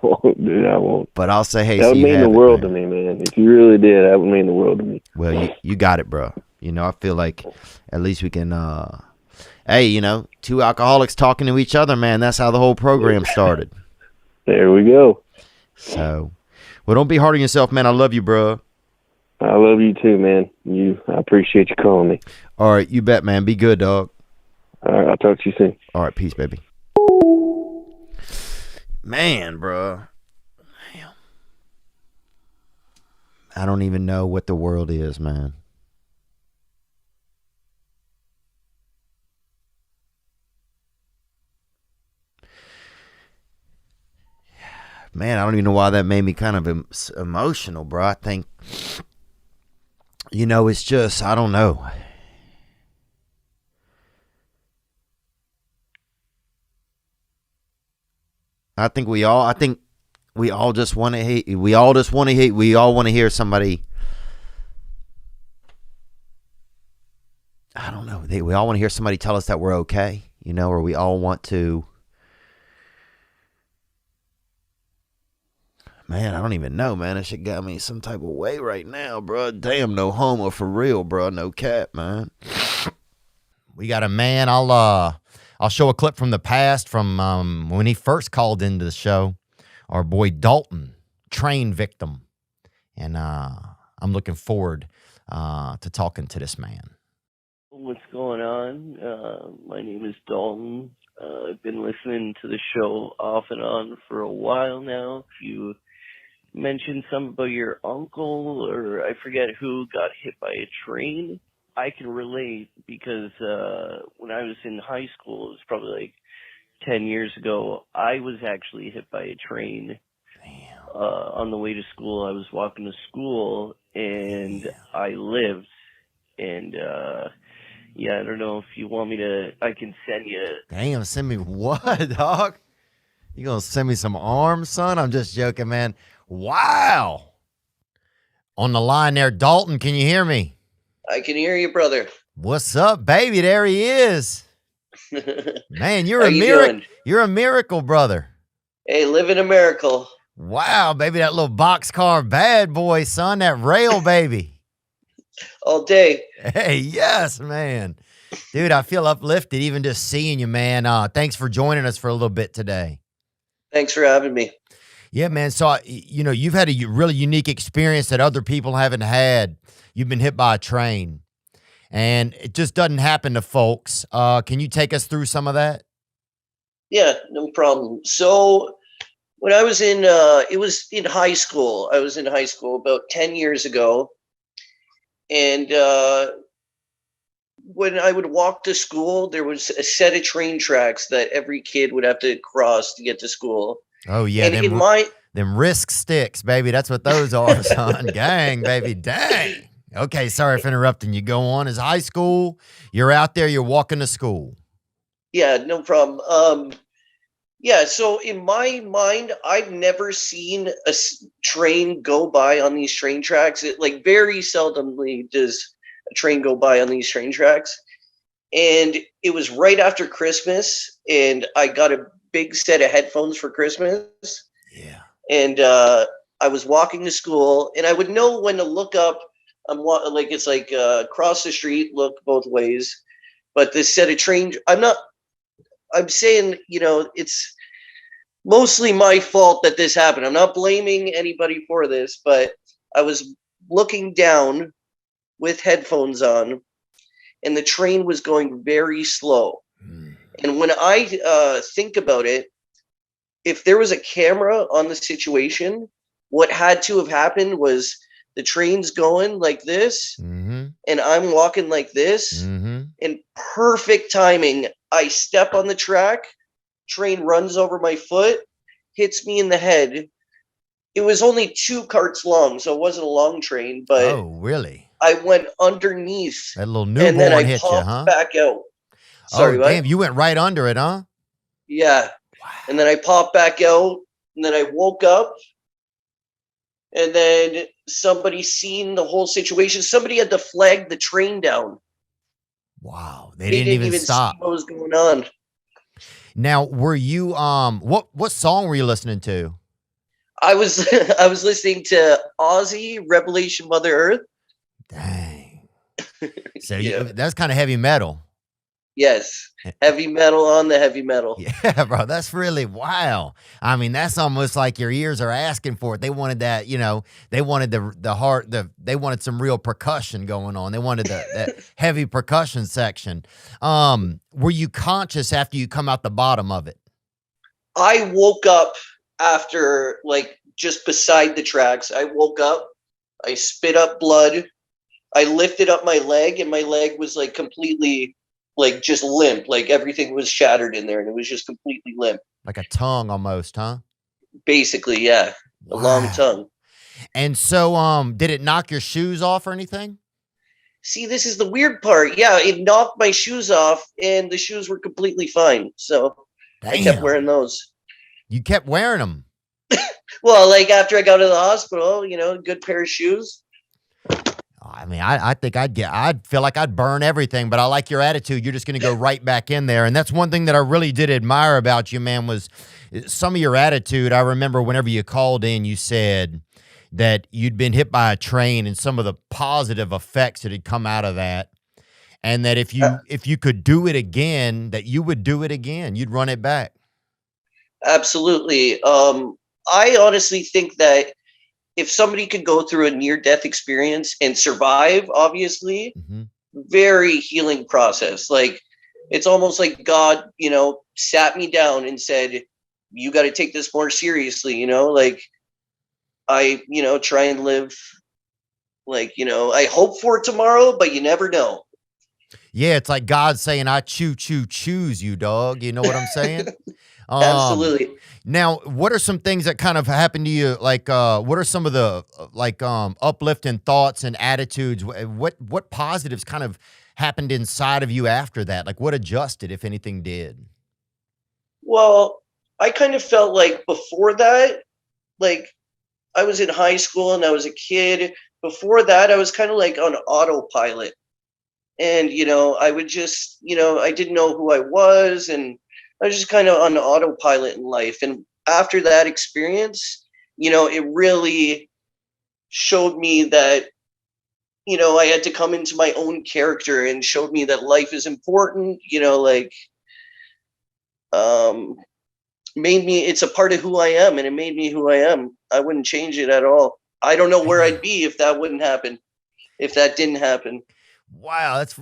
won't, dude. I won't. But I'll say, hey, that would mean the world to me, man. If you really did, that would mean the world to me. Well, you got it, bro. I feel like at least we can. Hey, two alcoholics talking to each other, man. That's how the whole program started. There we go. So, well, don't be hard on yourself, man. I love you, bro. I love you too, man. I appreciate you calling me. All right, you bet, man. Be good, dog. All right, I'll talk to you soon. All right, peace, baby. Man, bro. Damn. I don't even know what the world is, man. Man, I don't even know why that made me kind of emotional, bro. I think, it's just, I don't know. I think we all just want to hate. We all want to hear somebody. I don't know. We all want to hear somebody tell us that we're okay, or we all want to. Man, I don't even know, man. That shit got me some type of way right now, bro. Damn, no homo for real, bro. No cap, man. We got a man. I'll show a clip from the past from when he first called into the show. Our boy Dalton, train victim. And I'm looking forward to talking to this man. What's going on? My name is Dalton. I've been listening to the show off and on for a while now. If you mentioned something about your uncle, or I forget who got hit by a train, I can relate because when I was in high school, it was probably like 10 years ago, I was actually hit by a train. On the way to school. I was walking to school, and I lived. And, I don't know if you want me to, I can send you. Damn, send me what, dog? You gonna send me some arms, son? I'm just joking, man. Wow. On the line there, Dalton, can you hear me? I can hear you, brother. What's up, baby? There he is. Man, you're a miracle. You're a miracle, brother. Hey, living a miracle. Wow, baby, that little boxcar bad boy, son, that rail baby. All day. Hey, yes, man. Dude, I feel uplifted even just seeing you, man. Thanks for joining us for a little bit today. Thanks for having me. Yeah, man. So, you've had a really unique experience that other people haven't had. You've been hit by a train, and it just doesn't happen to folks. Can you take us through some of that? Yeah, no problem. So when I was it was in high school. I was in high school about 10 years ago. And when I would walk to school, there was a set of train tracks that every kid would have to cross to get to school. Oh yeah, And in my them risk sticks, baby. That's what those are, son. Gang, baby. Dang. Okay, sorry for interrupting you. Go on. It's high school. You're out there. You're walking to school. yeah, no problem. Yeah, so in my mind, I've never seen a train go by on these train tracks. It like very seldomly does a train go by on these train tracks. And it was right after Christmas, and I got a big set of headphones for Christmas. Yeah. And I was walking to school, and I would know when to look up. Like it's like across the street, look both ways. But this set of train, I'm saying, it's mostly my fault that this happened. I'm not blaming anybody for this, but I was looking down with headphones on, and the train was going very slow. And when I think about it, if there was a camera on the situation, what had to have happened was the train's going like this, and I'm walking like this, and perfect timing. I step on the track, train runs over my foot, hits me in the head. It was only 2 carts long, so it wasn't a long train, but oh, really? I went underneath. That little and then newborn I hit you, popped huh? back out. Sorry, Oh, what? damn. You went right under it, huh? Yeah. Wow. And then I popped back out, and then I woke up, and then somebody seen the whole situation. Somebody had to flag the train down. Wow. They didn't even stop. See what was going on. Now, were you what song were you listening to? I was I was listening to Ozzy, Revelation Mother Earth. Dang. So Yeah. that's kind of heavy metal. Yes. Heavy metal on the heavy metal. Yeah, bro. That's really wow. I mean, that's almost like your ears are asking for it. They wanted that, they wanted they wanted some real percussion going on. They wanted that heavy percussion section. Were you conscious after you come out the bottom of it? I woke up after, like, just beside the tracks. I woke up, I spit up blood, I lifted up my leg, and my leg was like completely, like, just limp. Like everything was shattered in there, and it was just completely limp. Like a tongue almost, huh? Basically, yeah. A long tongue. And so, did it knock your shoes off or anything? See, this is the weird part. Yeah, it knocked my shoes off, and the shoes were completely fine. So Damn. I kept wearing those. You kept wearing them. Well, like after I got to the hospital, good pair of shoes. I mean, I think I'd feel like I'd burn everything, but I like your attitude. You're just going to go right back in there. And that's one thing that I really did admire about you, man, was some of your attitude. I remember whenever you called in, you said that you'd been hit by a train and some of the positive effects that had come out of that. And that if you could do it again, that you would do it again. You'd run it back. Absolutely. I honestly think that if somebody could go through a near-death experience and survive, obviously, very healing process. Like, it's almost like God, sat me down and said, you got to take this more seriously, like, I, try and live, like, I hope for tomorrow, but you never know. Yeah, it's like God saying, I choose you, dog. You know what I'm saying? Absolutely. Now, what are some things that kind of happened to you? Like, what are some of the uplifting thoughts and attitudes? What positives kind of happened inside of you after that? Like, what adjusted, if anything, did? Well, I kind of felt like before that, like I was in high school and I was a kid. Before that, I was kind of like on autopilot, and I would just, I didn't know who I was, and I was just kind of on autopilot in life. And after that experience, it really showed me that, I had to come into my own character, and showed me that life is important, made me, it's a part of who I am, and it made me who I am. I wouldn't change it at all. I don't know where I'd be if that wouldn't happen, if that didn't happen. Wow, it's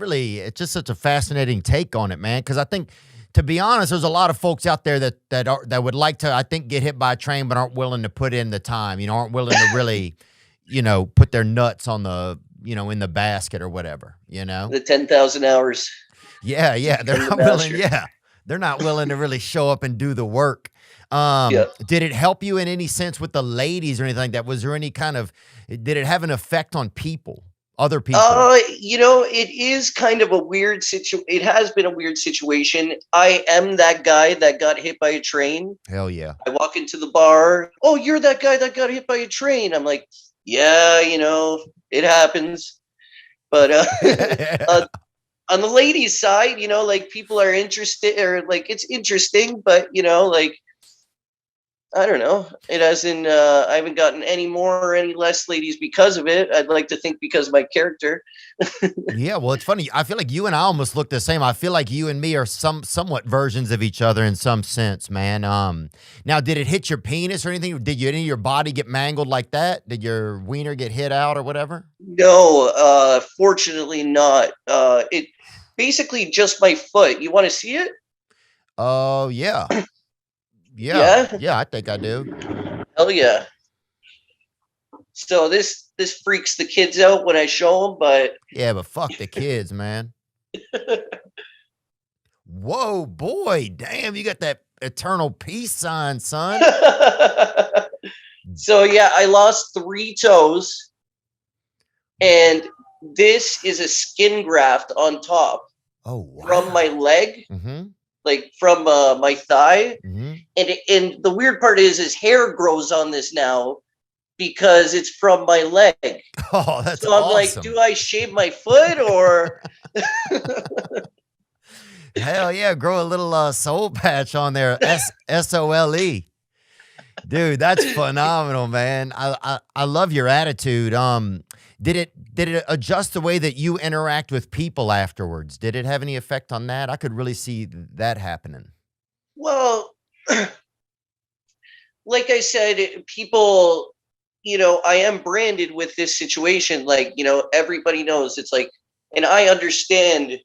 just such a fascinating take on it, man. Because I think, to be honest, there's a lot of folks out there that would like to, I think, get hit by a train, but aren't willing to put in the time. Aren't willing to really, put their nuts on the, in the basket or whatever. The 10,000 hours. Yeah, they're not willing. Yeah, they're not willing to really show up and do the work. Yeah. Did it help you in any sense with the ladies or anything like that? Was there any kind of, did it have an effect on people, other people? It is kind of a weird it has been a weird situation. I am that guy that got hit by a train. Hell yeah. I walk into the bar. Oh, you're that guy that got hit by a train. I'm like, yeah, it happens. But uh, on the ladies' side, like people are interested, or like it's interesting, but like I don't know. It hasn't. I haven't gotten any more or any less ladies because of it. I'd like to think because of my character. Yeah, well, it's funny. I feel like you and I almost look the same. I feel like you and me are somewhat versions of each other in some sense, man. Now, did it hit your penis or anything? Did any of your body get mangled like that? Did your wiener get hit out or whatever? No, fortunately not. It basically just my foot. You want to see it? Oh, yeah. Yeah. Yeah, I think I do. Hell yeah. So this freaks the kids out when I show them, but Yeah, but fuck the kids, man. Whoa, boy. Damn, you got that eternal peace sign, son. So yeah, I lost 3 toes, and this is a skin graft on top Oh, wow. from my leg, Mm-hmm. like from my thigh. Mm-hmm. And the weird part is his hair grows on this now because it's from my leg. Oh, that's So I'm awesome. like, do I shave my foot or? Hell yeah, grow a little soul patch on there. SOLE. Dude, that's phenomenal, man. I love your attitude. Did it adjust the way that you interact with people afterwards? Did it have any effect on that? I could really see that happening. Well, like I said, people, I am branded with this situation. Like, everybody knows it's like, and I understand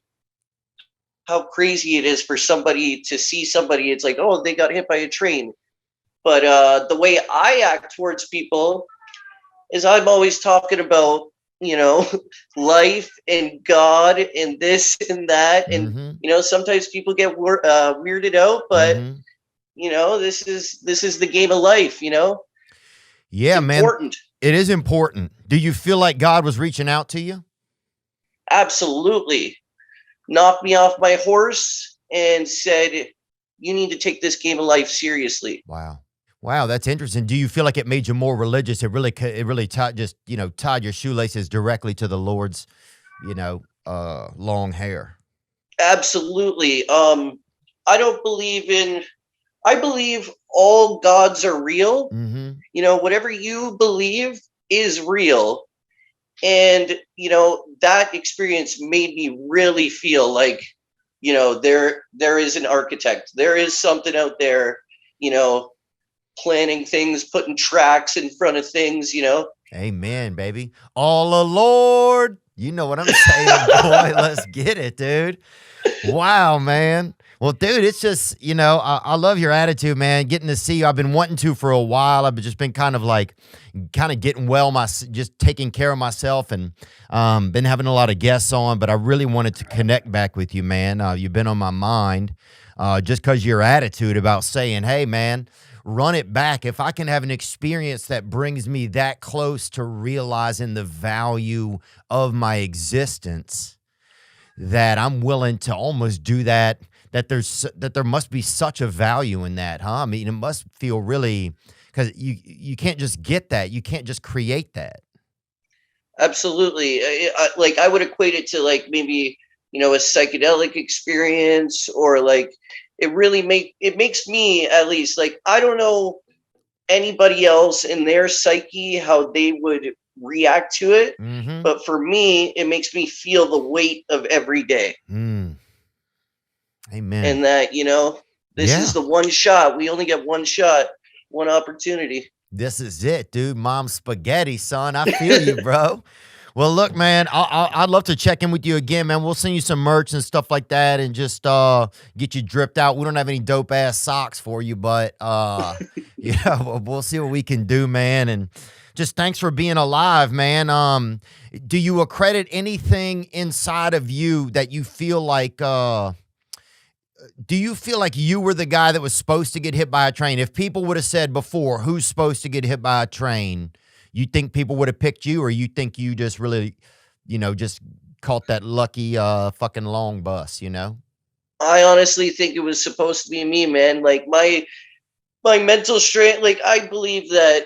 how crazy it is for somebody to see somebody. It's like, oh, they got hit by a train. But the way I act towards people is I'm always talking about, life and God and this and that. And, Mm-hmm. Sometimes people get weirded out, but, Mm-hmm. this is the game of life, Yeah, it's man. important. It is important. Do you feel like God was reaching out to you? Absolutely. Knocked me off my horse and said, you need to take this game of life seriously. Wow. Wow, that's interesting. Do you feel like it made you more religious? It really tied tied your shoelaces directly to the Lord's, long hair. Absolutely. I believe all gods are real. Mm-hmm. Whatever you believe is real. And, that experience made me really feel like, there is an architect. There is something out there, planning things, putting tracks in front of things, Amen, baby. All the Lord. You know what I'm saying, boy. Let's get it, dude. Wow, man. Well, dude, it's just, I love your attitude, man. Getting to see you. I've been wanting to for a while. I've just been kind of getting well, just taking care of myself, and been having a lot of guests on, but I really wanted to connect back with you, man. You've been on my mind just because your attitude about saying, hey, man, run it back. If I can have an experience that brings me that close to realizing the value of my existence, that I'm willing to almost do that, that there must be such a value in that, huh? I mean, it must feel really, because you can't just get that. You can't just create that. Absolutely. I would equate it to like maybe, a psychedelic experience, or like it makes me, at least, like, I don't know anybody else in their psyche how they would react to it. Mm-hmm. But for me, it makes me feel the weight of every day. Mm. Amen. And that, this is the one shot. We only get one shot, one opportunity. This is it, dude. Mom spaghetti, son. I feel you, bro. Well, look, man, I'd love to check in with you again, man. We'll send you some merch and stuff like that, and just get you dripped out. We don't have any dope ass socks for you, but we'll see what we can do, man. And just thanks for being alive, man. Do you accredit anything inside of you that you feel like do you feel like you were the guy that was supposed to get hit by a train? If people would have said before, who's supposed to get hit by a train, you think people would have picked you, or you think you just really, just caught that lucky fucking long bus, I honestly think it was supposed to be me, man. Like my mental strength, like I believe that,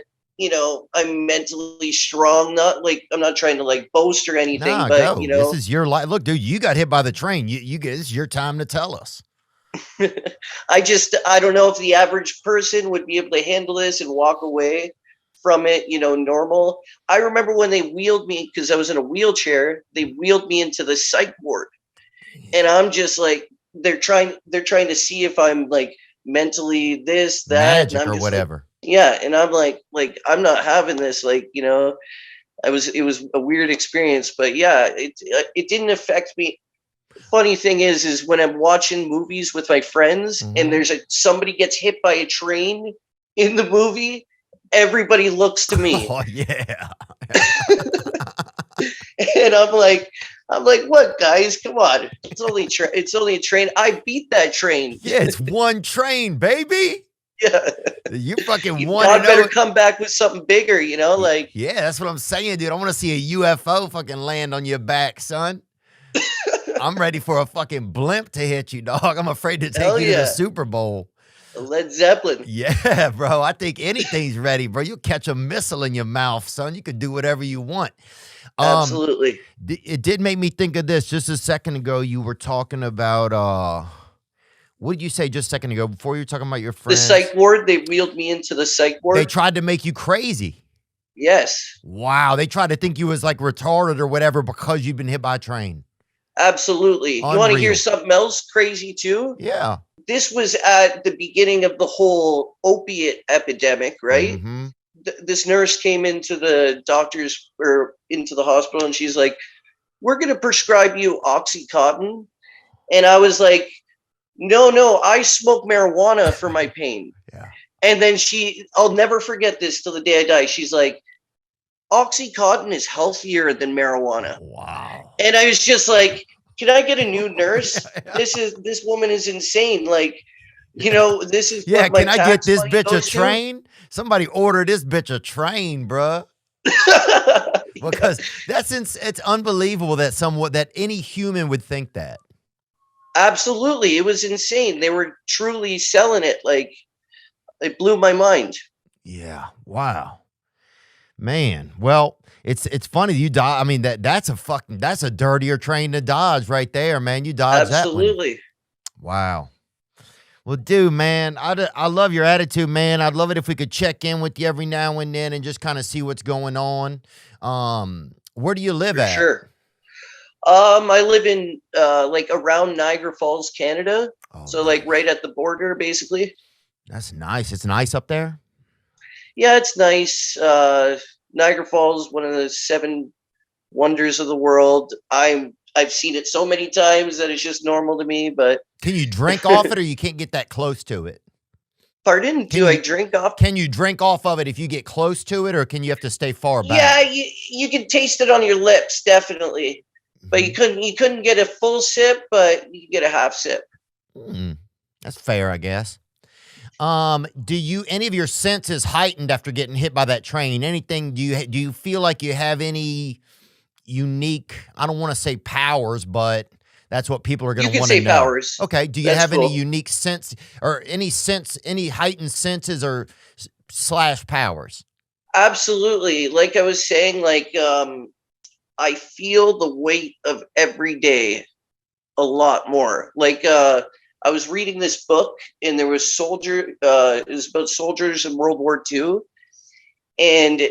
I'm mentally strong. Not like I'm not trying to like boast or anything, Nah, but go. This is your life. Look, dude, you got hit by the train. You get, this is your time to tell us. I don't know if the average person would be able to handle this and walk away from it, normal. I remember when they wheeled me, because I was in a wheelchair, they wheeled me into the psych ward. And I'm just like, they're trying to see if I'm like mentally this, that, Magic and I'm or just whatever. like, yeah. And I'm like, I'm not having this, like, it was a weird experience, but yeah, it didn't affect me. Funny thing is when I'm watching movies with my friends and there's somebody gets hit by a train in the movie, everybody looks to me. Oh yeah. And I'm like, what, guys? Come on, it's only a train. I beat that train. Yeah, it's one train, baby. Yeah, You fucking you want to better know. come back with something bigger, like. Yeah, that's what I'm saying, dude. I want to see a UFO fucking land on your back, son. I'm ready for a fucking blimp to hit you, dog. I'm afraid to take Hell you to yeah. the Super Bowl. Led Zeppelin. Yeah, bro. I think anything's ready, bro. You'll catch a missile in your mouth, son. You could do whatever you want. Absolutely. It did make me think of this. Just a second ago, you were talking about what did you say just a second ago before you were talking about your The friends? psych ward, they wheeled me into the psych ward. They tried to make you crazy. Yes. Wow. They tried to think you was like retarded or whatever because you've been hit by a train. Absolutely. Unreal. You want to hear something else crazy too? Yeah. This was at the beginning of the whole opiate epidemic, right? Mm-hmm. This nurse came into the doctor's or into the hospital and she's like, "We're going to prescribe you Oxycontin." And I was like, no, I smoke marijuana for my pain. Yeah. And then I'll never forget this till the day I die. She's like, "Oxycontin is healthier than marijuana." Wow. And I was just like, can I get a new nurse? This woman is insane. Like, this is Yeah, what my can I get tax this money bitch a goes to? train? Somebody order this bitch a train, bruh. Because it's unbelievable that any human would think that. Absolutely. It was insane. They were truly selling it. Like, it blew my mind. Yeah. Wow. Man. Well, it's funny you die. I mean, that's a dirtier train to dodge right there, man. You dodge that one. Absolutely. Wow. Well, dude, man, I love your attitude, man. I'd love it if we could check in with you every now and then and just kind of see what's going on. Where do you live For at? sure. I live in like around Niagara Falls, Canada. Oh, So like right at the border, basically. that's nice. It's nice up there. Yeah, it's nice. Niagara Falls, one of the 7 wonders of the world. I've seen it so many times that it's just normal to me. But Can you drink off it, or you can't get that close to it? pardon? Do I drink off? Can you drink off of it if you get close to it, or can you have to stay far back? Yeah, you can taste it on your lips, definitely. But you couldn't get a full sip, but you can get a half sip. That's fair, I guess. Do any of your senses heightened after getting hit by that train? Anything? Do you feel like you have any unique? I don't want to say powers, but that's what people are going to want to know. Powers. Okay. Do you have any unique sense or any heightened senses or / powers? Absolutely. Like I was saying, like I feel the weight of every day a lot more. Like I was reading this book, and there was it was about soldiers in World War II, and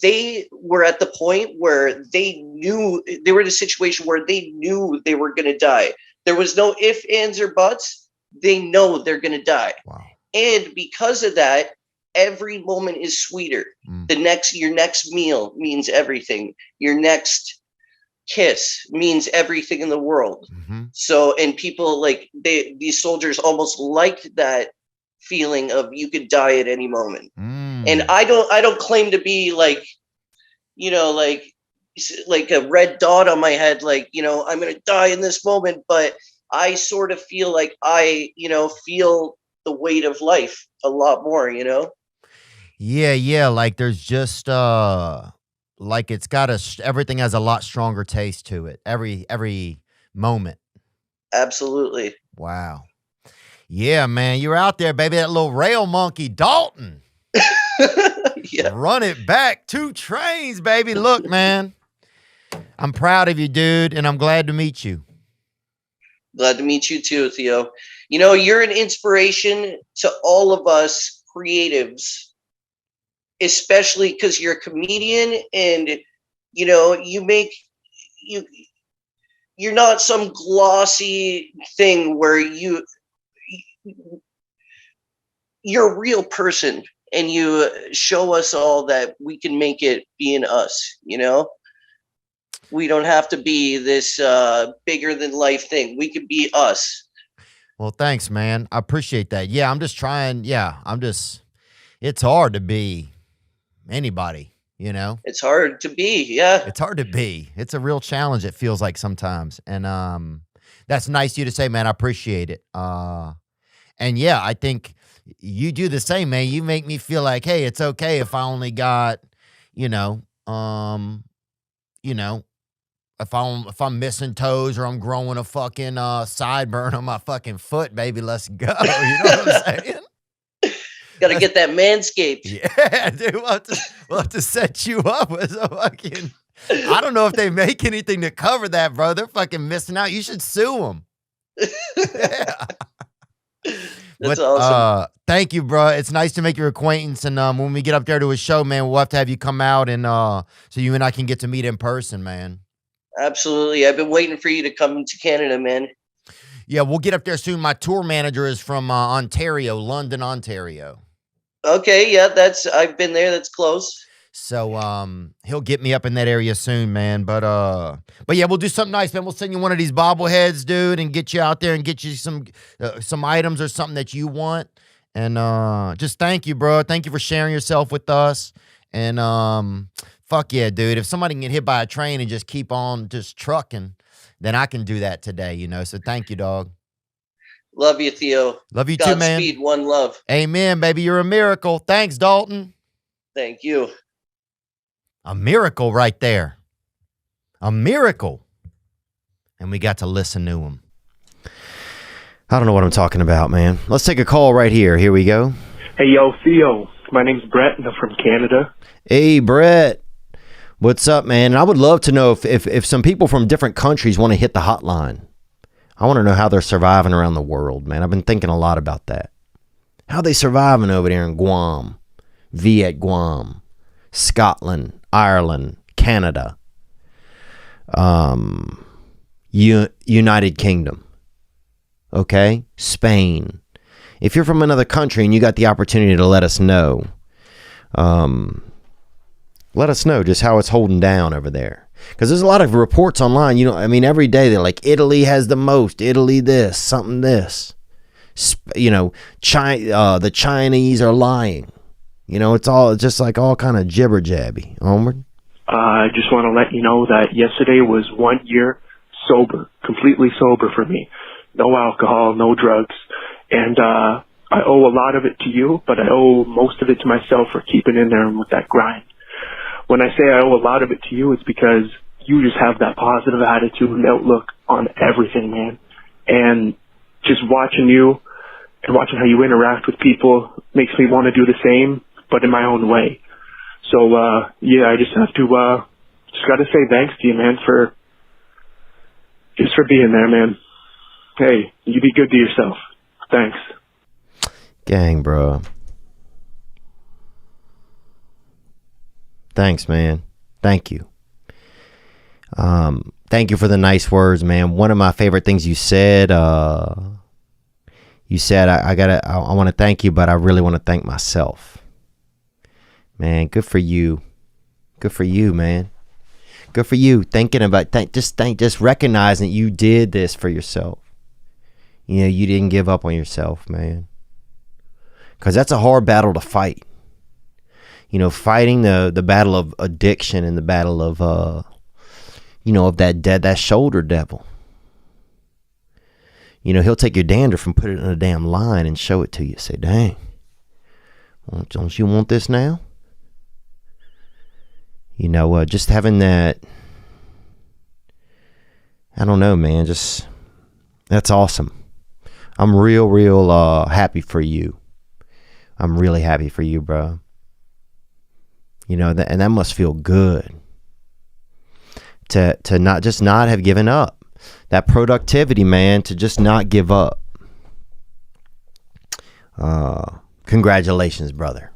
they were at the point where they were in a situation where they knew they were going to die. There was no ifs, ands, or buts. They know they're going to die. Wow. And because of that, every moment is sweeter. Your next meal means everything. Your next kiss means everything in the world. So, and people like these soldiers almost liked that feeling of you could die at any moment. And I don't claim to be like, like a red dot on my head, like, I'm going to die in this moment. But I sort of feel like I, feel the weight of life a lot more, Yeah, like there's just like it's got everything has a lot stronger taste to it. Every moment. Absolutely. Wow. Yeah, man, you're out there, baby. That little rail monkey, Dalton. Yeah. Run it back. 2 trains, baby. Look, man. I'm proud of you, dude, and I'm glad to meet you. Glad to meet you too, Theo. You're an inspiration to all of us creatives, especially because you're a comedian and you you're not some glossy thing where you're a real person and you show us all that we can make it being us, we don't have to be this bigger than life thing. We could be us. Well, thanks, man. I appreciate that. Yeah, I'm just trying. Yeah, it's hard to be anybody, It's hard to be. Yeah. It's hard to be. It's a real challenge, it feels like sometimes. And that's nice of you to say, man. I appreciate it. And yeah, I think you do the same, man. You make me feel like, hey, it's okay if I only got, if I'm missing toes or I'm growing a fucking sideburn on my fucking foot, baby, let's go. You know what I'm saying? Got to get that manscaped. Yeah, dude. We'll have to set you up with a fucking. I don't know if they make anything to cover that, bro. They're fucking missing out. You should sue them. Yeah. That's awesome. Thank you, bro. It's nice to make your acquaintance. And when we get up there to a show, man, we'll have to have you come out and so you and I can get to meet in person, man. Absolutely. I've been waiting for you to come to Canada, man. Yeah, we'll get up there soon. My tour manager is from Ontario, London, Ontario. Okay, yeah, I've been there. That's close. So he'll get me up in that area soon, man. But yeah, we'll do something nice, man. We'll send you one of these bobbleheads, dude, and get you out there and get you some items or something that you want. And just thank you, bro. Thank you for sharing yourself with us. And fuck yeah, dude. If somebody can get hit by a train and just keep on just trucking, then I can do that today, So thank you, dog. Love you, Theo. Love you too, man. Godspeed, one love. Amen, baby. You're a miracle. Thanks, Dalton. Thank you. A miracle right there. A miracle. And we got to listen to him. I don't know what I'm talking about, man. Let's take a call right here. Here we go. Hey, yo, Theo. My name's Brett, and I'm from Canada. Hey, Brett. What's up, man? And I would love to know if some people from different countries want to hit the hotline. I want to know how they're surviving around the world, man. I've been thinking a lot about that. How they surviving over there in Guam, Viet Guam, Scotland, Ireland, Canada, United Kingdom, okay? Spain. If you're from another country and you got the opportunity to let us know just how it's holding down over there. Because there's a lot of reports online, every day they're like, Italy has the most, Italy this, something this. The Chinese are lying. It's all just like all kind of jibber jabby. Onward. I just want to let you know that yesterday was 1 year sober, completely sober for me. No alcohol, no drugs. And I owe a lot of it to you, but I owe most of it to myself for keeping in there with that grind. When I say I owe a lot of it to you, it's because you just have that positive attitude and outlook on everything, man. And just watching you and watching how you interact with people makes me want to do the same, but in my own way. So, yeah, I just have to, just got to say thanks to you, man, for being there, man. Hey, you be good to yourself. Thanks. Gang, bro. Thanks, man. Thank you. Thank you for the nice words, man. One of my favorite things you said, I want to thank you, but I really want to thank myself. Man, good for you. Good for you, man. Good for you. Thinking about, just recognizing you did this for yourself. You didn't give up on yourself, man. Because that's a hard battle to fight. Fighting the battle of addiction and the battle of, of that shoulder devil. You know, he'll take your dandruff and put it in a damn line and show it to you. Say, dang, don't you want this now? You know, just having that, I don't know, man, just, that's awesome. I'm real happy for you. I'm really happy for you, bro. You know, and that must feel good to not have given up. That productivity, man, to just not give up. Congratulations, brother.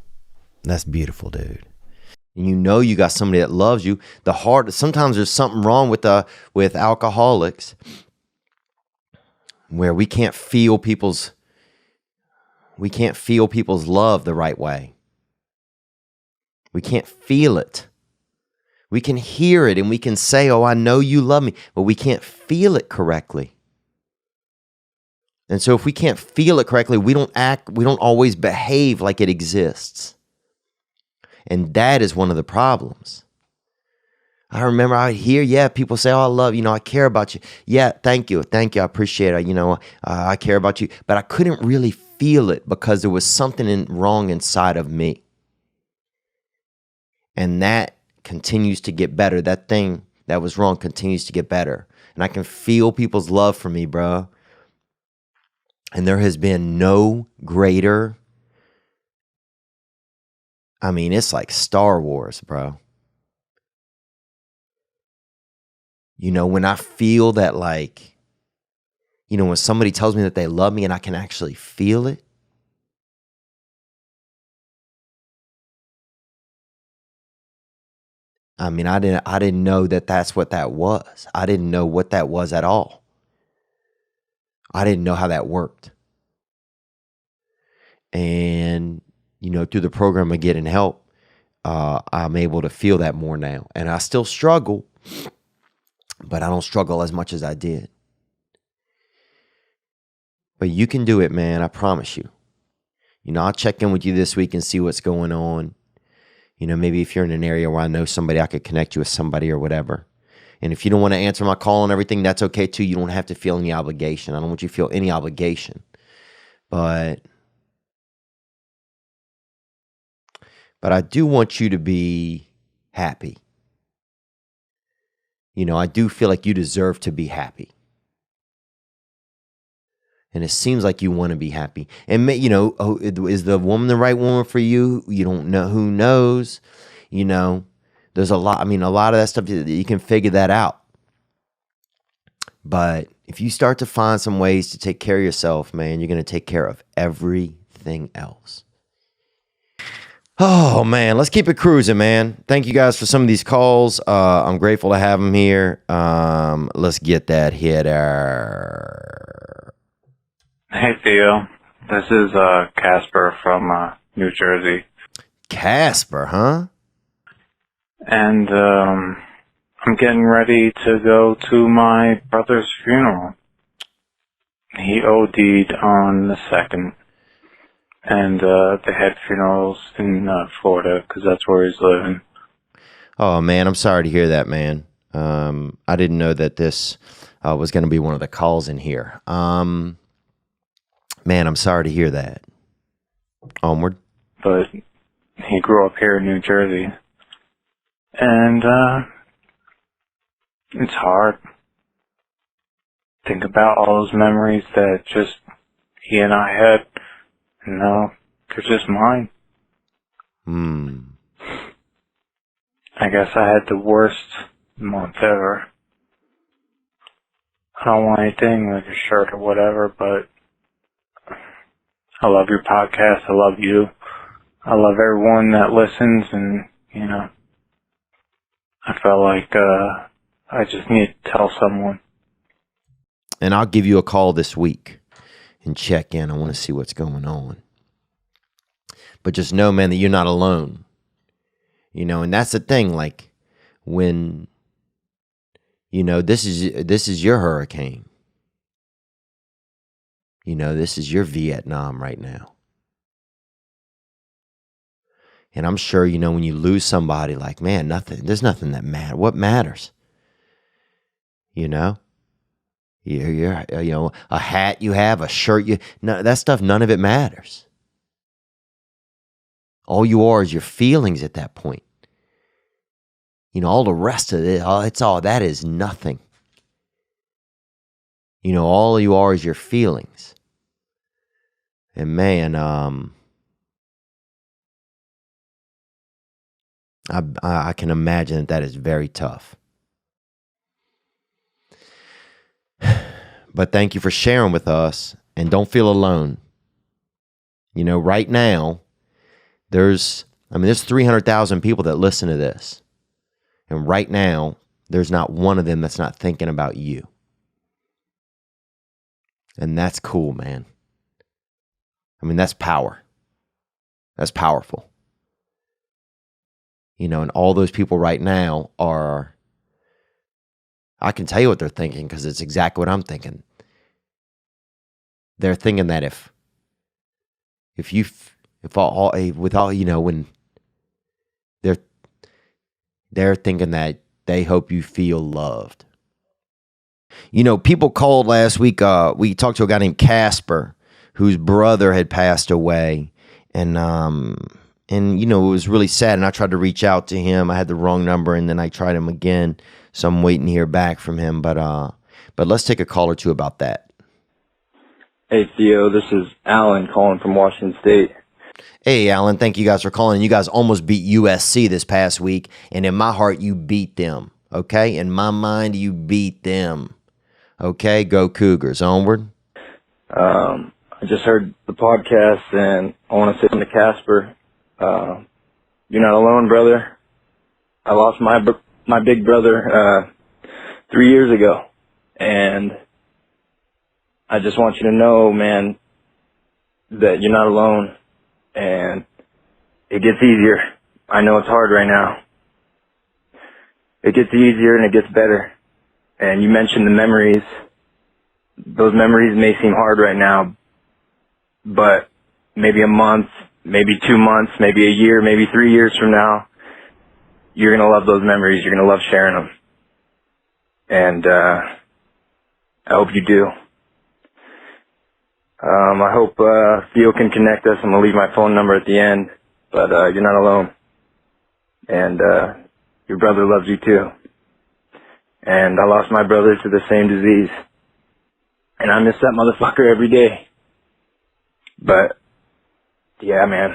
That's beautiful, dude. And you know you got somebody that loves you. Sometimes there's something wrong with alcoholics where we can't feel people's love the right way. We can't feel it. We can hear it and we can say, oh, I know you love me, but we can't feel it correctly. And so if we can't feel it correctly, we don't always behave like it exists. And that is one of the problems. I remember I would hear, people say, oh, I love you, I care about you. Yeah, thank you, I appreciate it, I care about you. But I couldn't really feel it because there was something wrong inside of me. And that continues to get better. That thing that was wrong continues to get better. And I can feel people's love for me, bro. And there has been no greater. I mean, it's like Star Wars, bro. You know, when I feel that, like, you know, when somebody tells me that they love me and I can actually feel it. I mean, I didn't know that that's what that was. I didn't know what that was at all. I didn't know how that worked. And, you know, through the program of getting help, I'm able to feel that more now. And I still struggle, but I don't struggle as much as I did. But you can do it, man. I promise you. You know, I'll check in with you this week and see what's going on. You know, maybe if you're in an area where I know somebody, I could connect you with somebody or whatever. And if you don't want to answer my call and everything, that's okay too. You don't have to feel any obligation. I don't want you to feel any obligation. But I do want you to be happy. You know, I do feel like you deserve to be happy. And it seems like you want to be happy. And, you know, is the woman the right woman for you? You don't know. Who knows? You know, there's a lot. I mean, a lot of that stuff, you can figure that out. But if you start to find some ways to take care of yourself, man, you're going to take care of everything else. Oh, man, let's keep it cruising, man. Thank you guys for some of these calls. I'm grateful to have them here. Let's get that hitter. Hey, Theo. This is Casper from New Jersey. Casper, huh? And I'm getting ready to go to my brother's funeral. He OD'd on the 2nd. And they had funerals in Florida because that's where he's living. Oh, man, I'm sorry to hear that, man. I didn't know that this was going to be one of the calls in here. Man, I'm sorry to hear that. Onward. But he grew up here in New Jersey. And it's hard. Think about all those memories that just he and I had. No, they're just mine. I guess I had the worst month ever. I don't want anything like a shirt or whatever, but I love your podcast. I love you. I love everyone that listens, and, you know, I felt like I just need to tell someone. And I'll give you a call this week and check in. I want to see what's going on. But just know, man, that you're not alone. You know, and that's the thing, like, when, you know, this is your hurricane. You know, this is your Vietnam right now. And I'm sure, you know, when you lose somebody, like, man, there's nothing that matters. What matters? You know? A hat you have, a shirt that stuff, none of it matters. All you are is your feelings at that point. All the rest of it, that is nothing. All you are is your feelings. And man, I can imagine that is very tough. But thank you for sharing with us, and don't feel alone. Right now, there's 300,000 people that listen to this. And right now, there's not one of them that's not thinking about you. And that's cool, man. That's power. That's powerful. And all those people right now I can tell you what they're thinking because it's exactly what I'm thinking. They're thinking that when they're thinking that they hope you feel loved. People called last week. We talked to a guy named Casper, whose brother had passed away, and it was really sad. And I tried to reach out to him. I had the wrong number, and then I tried him again. So I'm waiting to hear back from him. But let's take a call or two about that. Hey, Theo, this is Alan calling from Washington State. Hey, Alan, thank you guys for calling. You guys almost beat USC this past week, and in my heart, you beat them, okay? In my mind, you beat them, okay? Go Cougars, onward. I just heard the podcast, and I want to say something to Casper. You're not alone, brother. I lost my big brother 3 years ago, and I just want you to know, man, that you're not alone, and it gets easier. I know it's hard right now. It gets easier and it gets better. And you mentioned the memories. Those memories may seem hard right now, but maybe a month, maybe 2 months, maybe a year, maybe 3 years from now, you're going to love those memories. You're going to love sharing them. And I hope you do. I hope Theo can connect us. I'm going to leave my phone number at the end, but you're not alone. And your brother loves you too. And I lost my brother to the same disease. And I miss that motherfucker every day. But, yeah, man.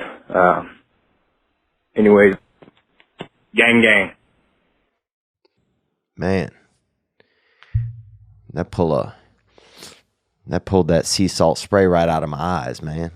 Anyways, gang, gang. Man, that pulled that sea salt spray right out of my eyes, man.